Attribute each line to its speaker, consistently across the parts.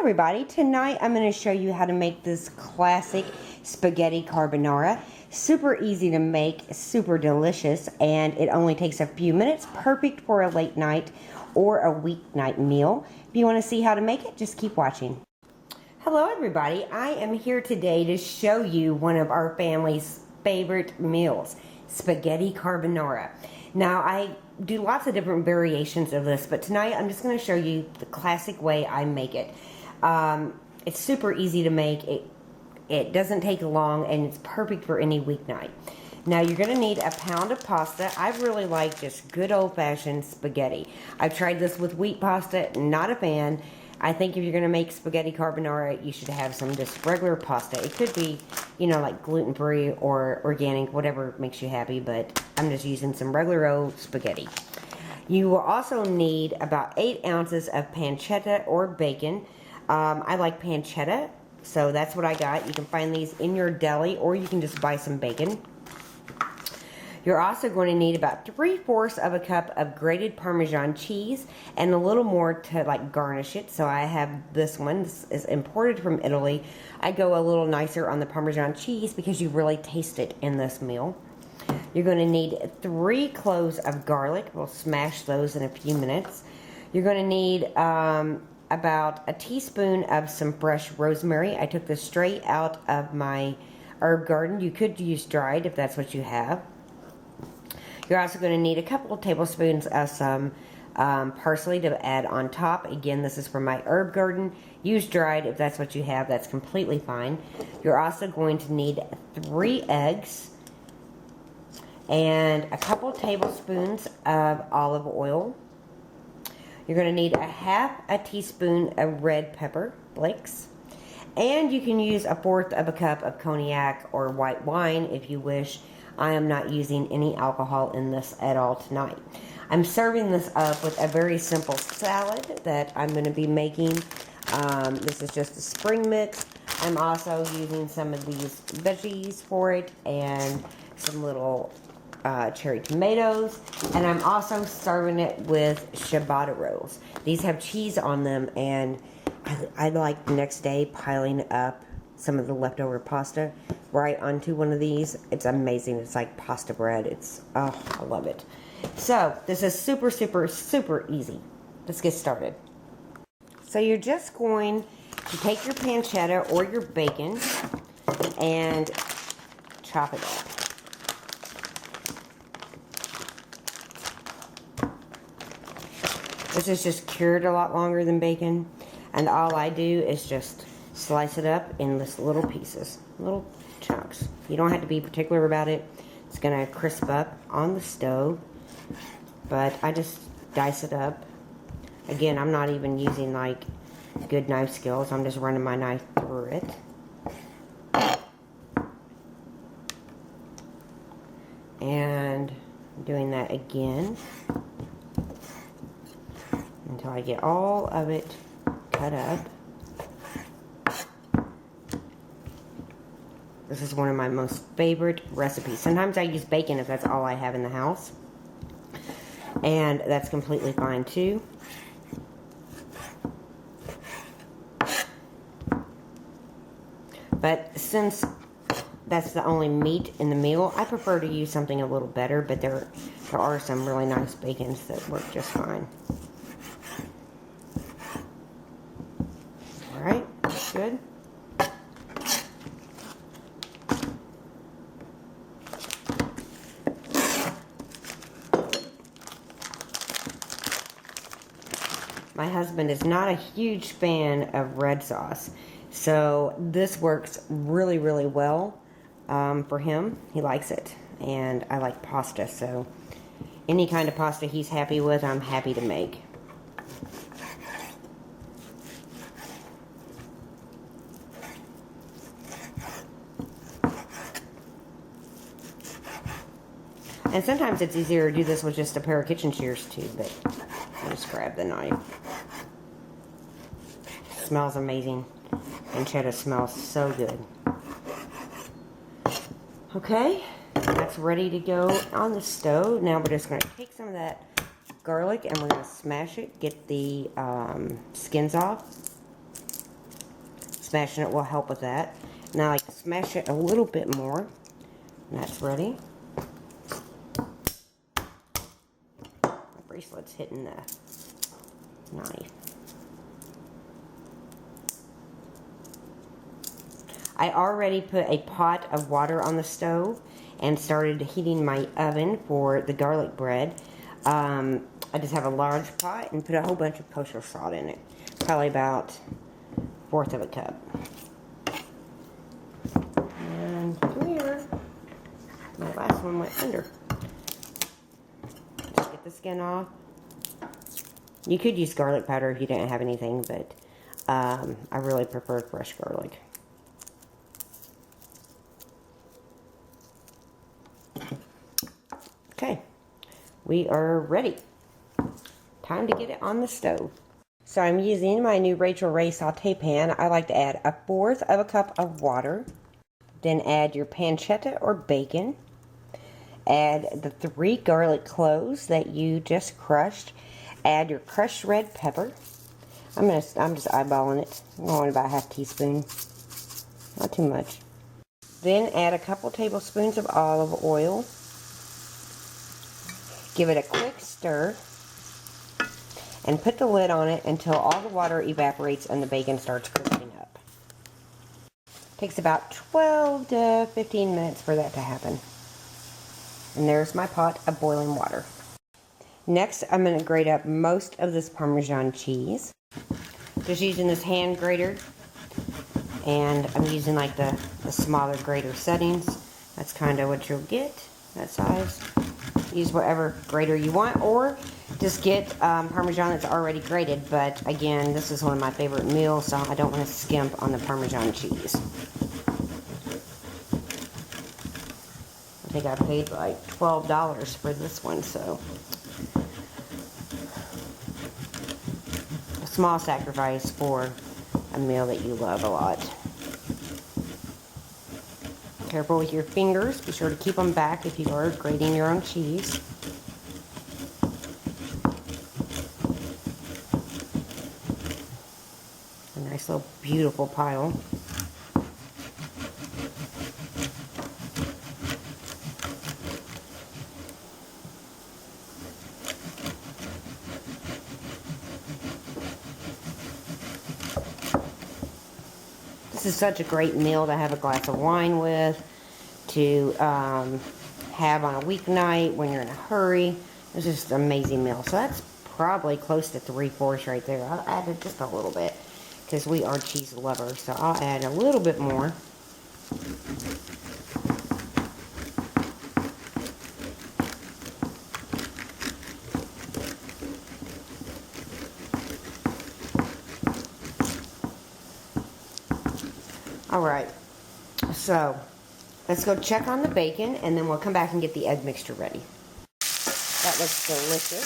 Speaker 1: everybody, tonight I'm going to show you how to make this classic spaghetti carbonara. Super easy to make, super delicious, and it only takes a few minutes. Perfect for a late night or a weeknight meal. If you want to see how to make it, just keep watching. Hello everybody, I am here today to show you one of our family's favorite meals, spaghetti carbonara. Now I do lots of different variations of this, but tonight I'm just going to show you the classic way I make it. It's super easy to make. It doesn't take long, and it's perfect for any weeknight. Now you're going to need a pound of pasta. I really like just good old-fashioned spaghetti. I've tried this with wheat pasta, not a fan. I think if you're going to make spaghetti carbonara, you should have some just regular pasta. It could be, you know, like gluten-free or organic, whatever makes you happy, but I'm just using some regular old spaghetti. You will also need about 8 ounces of pancetta or bacon. I like pancetta, so that's what I got. You can find these in your deli, or you can just buy some bacon. You're also going to need about 3/4 of a cup of grated parmesan cheese and a little more to like garnish it. So I have this one. This is imported from Italy. I go a little nicer on the parmesan cheese because you really taste it in this meal. You're going to need 3 cloves of garlic. We'll smash those in a few minutes. You're going to need about a teaspoon of some fresh rosemary. I took this straight out of my herb garden. You could use dried if that's what you have. You're also going to need a couple of tablespoons of some parsley to add on top. Again, this is from my herb garden. Use dried if that's what you have. That's completely fine. You're also going to need 3 eggs and a couple tablespoons of olive oil. You're going to need a 1/2 teaspoon of red pepper flakes. And you can use 1/4 of a cup of cognac or white wine if you wish. I am not using any alcohol in this at all tonight. I'm serving this up with a very simple salad that I'm going to be making. This is just a spring mix. I'm also using some of these veggies for it and some little cherry tomatoes. And I'm also serving it with ciabatta rolls. These have cheese on them, and I like the next day piling up some of the leftover pasta right onto one of these. It's amazing. It's like pasta bread. Oh, I love it. So this is super, super, super easy. Let's get started. So you're just going to take your pancetta or your bacon and chop it up. This is just cured a lot longer than bacon, and all I do is just slice it up in this little pieces, little chunks. You don't have to be particular about it. It's going to crisp up on the stove, but I just dice it up. Again, I'm not even using like good knife skills. I'm just running my knife through it. And doing that again until I get all of it cut up. This is one of my most favorite recipes. Sometimes I use bacon if that's all I have in the house. And that's completely fine too. But since that's the only meat in the meal, I prefer to use something a little better, but there are some really nice bacons that work just fine. Alright, that's good. My husband is not a huge fan of red sauce, so this works really, really well for him. He likes it, and I like pasta, so any kind of pasta he's happy with, I'm happy to make. And sometimes it's easier to do this with just a pair of kitchen shears too, but I'll just grab the knife. It smells amazing. Pancetta smells so good. Okay, that's ready to go on the stove. Now we're just going to take some of that garlic and we're going to smash it, get the skins off. Smashing it will help with that. Now I can smash it a little bit more. And that's ready. My bracelet's hitting the knife. I already put a pot of water on the stove and started heating my oven for the garlic bread. I just have a large pot and put a whole bunch of kosher salt in it. Probably about 1/4 of a cup. And clear. My last one went under. Just get the skin off. You could use garlic powder if you didn't have anything, but I really prefer fresh garlic. Okay, we are ready. Time to get it on the stove. So I'm using my new Rachael Ray saute pan. I like to add 1/4 of a cup of water. Then add your pancetta or bacon. Add the 3 garlic cloves that you just crushed. Add your crushed red pepper. I'm just eyeballing it. I'm going about 1/2 teaspoon. Not too much. Then add a couple tablespoons of olive oil. Give it a quick stir. And put the lid on it until all the water evaporates and the bacon starts cooking up. Takes about 12 to 15 minutes for that to happen. And there's my pot of boiling water. Next, I'm going to grate up most of this Parmesan cheese. Just using this hand grater. And I'm using like the smaller grater settings. That's kind of what you'll get, that size. Use whatever grater you want, or just get Parmesan that's already grated. But again, this is one of my favorite meals, so I don't want to skimp on the Parmesan cheese. I think I paid like $12 for this one, so a small sacrifice for a meal that you love a lot. Careful with your fingers. Be sure to keep them back if you are grating your own cheese. A nice little beautiful pile. This is such a great meal to have a glass of wine with, to have on a weeknight when you're in a hurry. It's just an amazing meal. So that's probably close to 3/4 right there. I'll add it just a little bit because we are cheese lovers. So I'll add a little bit more. Alright, so let's go check on the bacon and then we'll come back and get the egg mixture ready. That looks delicious.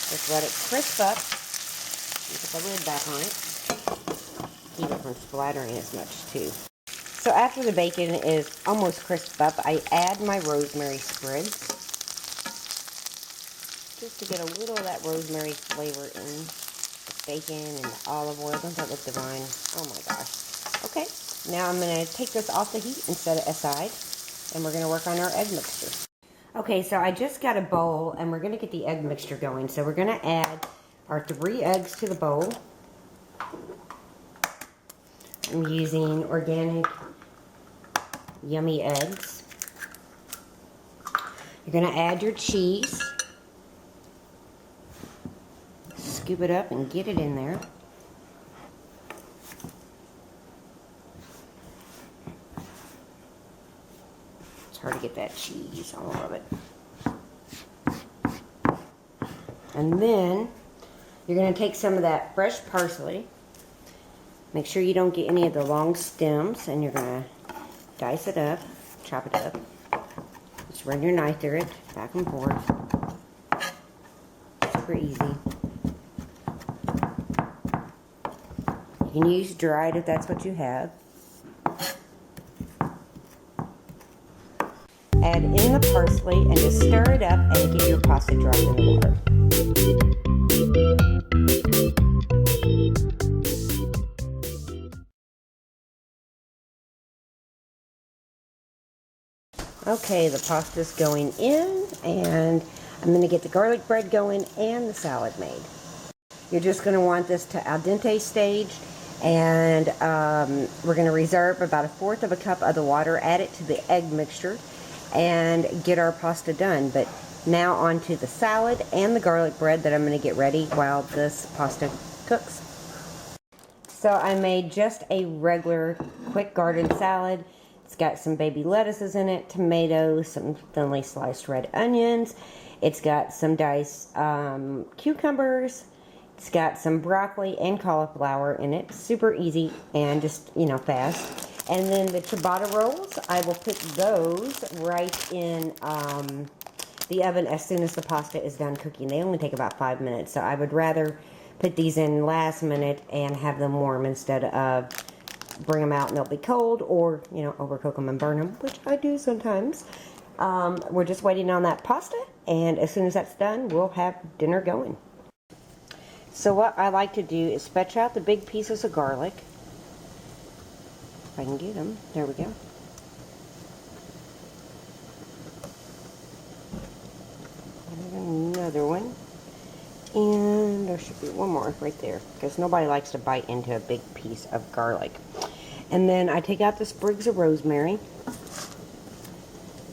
Speaker 1: Just let it crisp up. You put the lid back on it. Keep it from splattering as much too. So after the bacon is almost crisped up, I add my rosemary sprigs. Just to get a little of that rosemary flavor in. Bacon and the olive oil. Doesn't that look divine? Oh my gosh. Okay, now I'm going to take this off the heat and set it aside, and we're going to work on our egg mixture. Okay, so I just got a bowl, and we're going to get the egg mixture going. So we're going to add our 3 eggs to the bowl. I'm using organic, yummy eggs. You're going to add your cheese. Scoop it up and get it in there. It's hard to get that cheese, all of it. And then you're going to take some of that fresh parsley. Make sure you don't get any of the long stems, and you're going to dice it up, chop it up. Just run your knife through it, back and forth. Super easy. You can use dried if that's what you have. Add in the parsley and just stir it up and get your pasta dropped in the water. Okay, the pasta's going in, and I'm going to get the garlic bread going and the salad made. You're just going to want this to al dente stage, and we're going to reserve about 1/4 of a cup of the water, add it to the egg mixture, and get our pasta done. But now on to the salad and the garlic bread that I'm going to get ready while this pasta cooks. So I made just a regular quick garden salad. It's got some baby lettuces in it, tomatoes, some thinly sliced red onions. It's got some diced cucumbers. It's got some broccoli and cauliflower in it. Super easy and just, fast. And then the ciabatta rolls, I will put those right in the oven as soon as the pasta is done cooking. They only take about 5 minutes, so I would rather put these in last minute and have them warm instead of bring them out and they'll be cold, or, overcook them and burn them, which I do sometimes. We're just waiting on that pasta, and as soon as that's done, we'll have dinner going. So what I like to do is fetch out the big pieces of garlic. If I can get them. There we go. Another one. And there should be one more right there, because nobody likes to bite into a big piece of garlic. And then I take out the sprigs of rosemary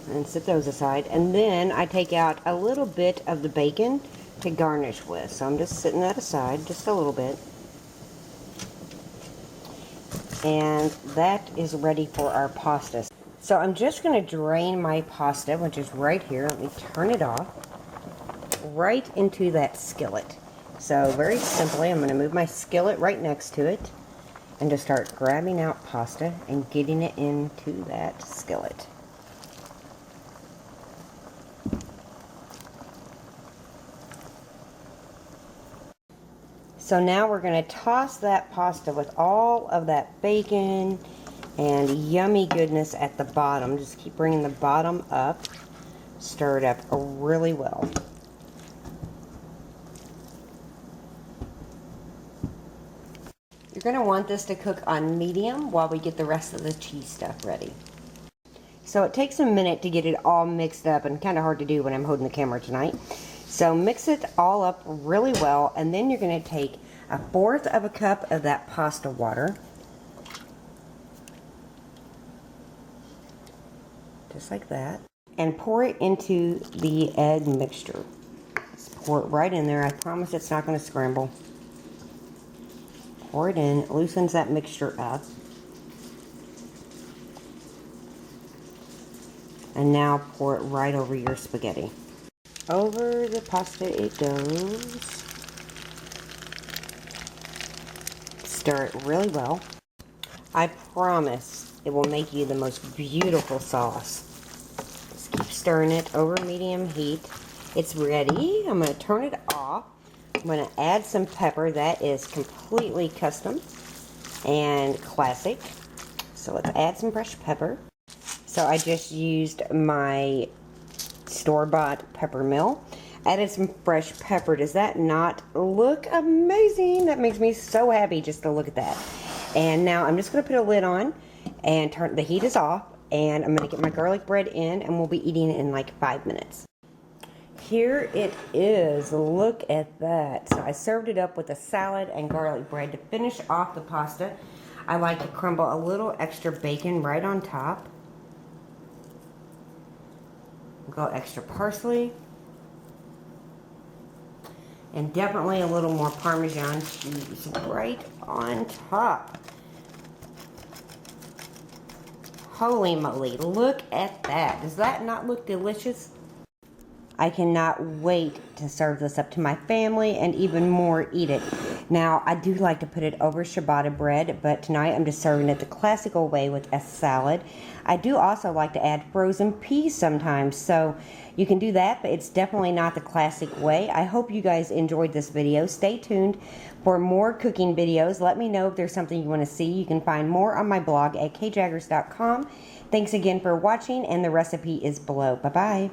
Speaker 1: and set those aside. And then I take out a little bit of the bacon to garnish with. So I'm just setting that aside, just a little bit. And that is ready for our pasta. So I'm just going to drain my pasta, which is right here. Let me turn it off. Right into that skillet. So very simply, I'm going to move my skillet right next to it and just start grabbing out pasta and getting it into that skillet. So now we're going to toss that pasta with all of that bacon and yummy goodness at the bottom. Just keep bringing the bottom up. Stir it up really well. You're going to want this to cook on medium while we get the rest of the cheese stuff ready. So it takes a minute to get it all mixed up, and kind of hard to do when I'm holding the camera tonight. So mix it all up really well, and then you're going to take 1/4 of a cup of that pasta water. Just like that. And pour it into the egg mixture. Just pour it right in there. I promise it's not going to scramble. Pour it in. It loosens that mixture up. And now pour it right over your spaghetti. Over the pasta it goes. Stir it really well. I promise it will make you the most beautiful sauce. Just keep stirring it over medium heat. It's ready. I'm going to turn it off. I'm going to add some pepper. That is completely custom and classic. So let's add some fresh pepper. So I just used my store-bought pepper mill. Added some fresh pepper. Does that not look amazing? That makes me so happy just to look at that. And now I'm just going to put a lid on and turn. The heat is off, and I'm going to get my garlic bread in, and we'll be eating it in like 5 minutes. Here it is. Look at that. So I served it up with a salad and garlic bread. To finish off the pasta, I like to crumble a little extra bacon right on top. We'll go extra parsley. And definitely a little more Parmesan cheese right on top. Holy moly, look at that. Does that not look delicious? I cannot wait to serve this up to my family and even more eat it. Now, I do like to put it over ciabatta bread, but tonight I'm just serving it the classical way with a salad. I do also like to add frozen peas sometimes, so you can do that, but it's definitely not the classic way. I hope you guys enjoyed this video. Stay tuned for more cooking videos. Let me know if there's something you want to see. You can find more on my blog at kjaggers.com. Thanks again for watching, and the recipe is below. Bye-bye.